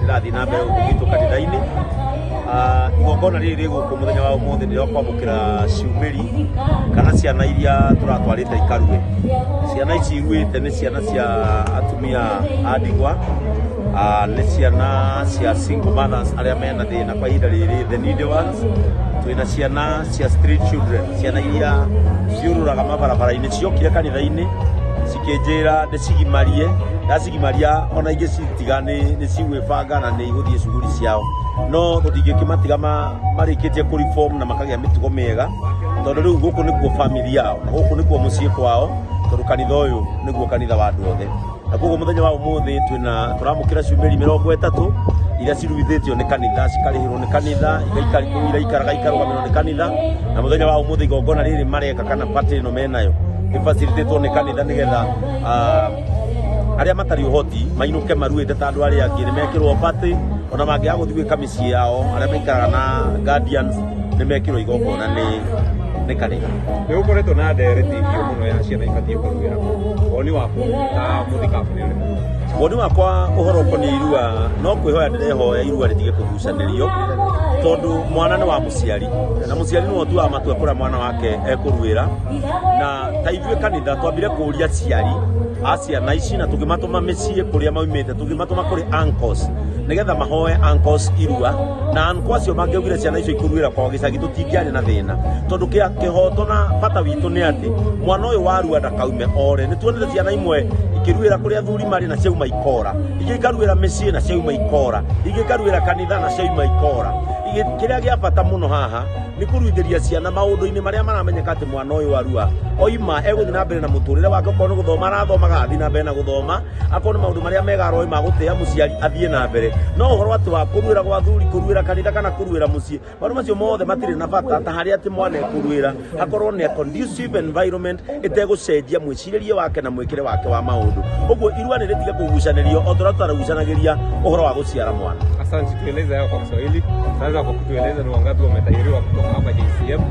irathi na mbere gũkũ kanitha-inĩ. Igongona rĩrĩ rĩgũkũ mũthenya wa ũmũthĩ nĩ kwamũkĩra ciumĩri kana ciana iria tũratwarĩte ikarue. Ciana ici iruĩte nĩ ciana cia atumia a ndigwa, nĩ ciana cia single mothers arĩa mena thĩna kwa ihinda rĩrĩ, the needy ones. Twĩna ciana cia street children, ciana iria ciũrũraga mabarabara-inĩ, ciokire kanitha-inĩ cikĩnjĩra ndĩcigimarie, ndacigimaria ona ingĩ citiga nĩ cigwĩbanga na nĩ igũthiĩ cuguri ciao, no tũtingĩkĩmatiga marĩkĩtie kũ reform na makagĩa mĩtugo mĩega, tondũ rĩu gũkũ nĩkuo family yao, na gũkũ nĩkuo mũciĩ kwao, tondũ kanitha ũyũ nĩguo kanitha wa andũ othe. Na koguo mũthenya wa ũmũthĩ tũramũkĩra ciumĩri 30 iria ciruithĩtio nĩ kanitha, cikarĩhĩrwo nĩ kanitha, iraikaraga ikarũgamĩrĩrwo nĩ kanitha, na mũthenya wa ũmũthĩ igongona rĩrĩ mareka kana party ĩno menayo ĩbacĩrĩtĩtwo nĩ kanitha nĩgetha arĩa matarĩ ũhoti mainũke maruĩte ta andũ arĩa angĩ, nĩ mekĩrwo party, ona mangĩaga gũthiĩ gwĩka mĩciĩ yao, arĩa maikaraga na guardians nĩ mekĩrwo igongona nĩ kanitha. Nĩ gũkoretwo na ndereti hiũ mũno ya ciana ibatiĩ kũruĩra. Woni waku ta mũthikabu nĩ ũrĩkũ? Woni wakwa ũhoro ũkoniĩ irua, no kwĩhoya ndĩrehoya irua rĩtige kũgucanĩrio, tondũ mwana nĩ wa mũciari, na mũciari nĩwe ũtuaga matua kũrĩa mwana wake ekũruĩra. Na ta ithuĩ kanitha twambire kũũria aciari a ciana ici na tũkĩmatũma mĩciĩ kũrĩa maumĩte, tũkĩmatũma kũrĩ uncles nĩgetha mahoe uncles irua, na uncle acio mangĩaugire ciana icio ikũruĩra kwao gĩcagi tũtingĩarĩ na thĩna, tondũ kĩhoto na bata witũ nĩ atĩ mwana ũyũ warua ndakaume ore. Nĩ tuonete ciana imwe ikĩruĩra kũrĩa athuri marĩ na ciauma ikora, ingĩ ikaruĩra mĩciĩ na ciauma ikora, ingĩ ikaruĩra kanitha na ciauma ikora. Kĩrĩa gĩa bata mũno haha nĩ kũruithĩria ciana maũndũ-inĩ marĩa maramenyeka atĩ mwana ũyũ arua oima egũthiĩ na mbere na mũtũrĩre wake, okorwo nĩ gũthoma arathomaga athiĩ na mbere na gũthoma, akorwo nĩ maũndũ marĩa mega roi ma gũtĩa mũciari athiĩ na mbere. No ũhoro atĩ wa kũruĩra gwa athuri, kũruĩra kanitha kana kũruĩra mũciĩ, maũndũ macio mothe matirĩ na bata ta harĩa atĩ mwana ekũruĩra akorwo nĩ a conducive environment ĩtegũcenjia mwĩcirĩrie wake na mwĩkĩre wake wa maũndũ. Ũguo irua nĩ rĩtige kũgucanĩrio o torĩa tũtaragucanagĩria ũhoro wa gũciara mwana. Asante, tueleze hayo kwa Kiswahili. Naweza kwa kutueleza ni wangapi wametahiriwa kutoka hapa JCM?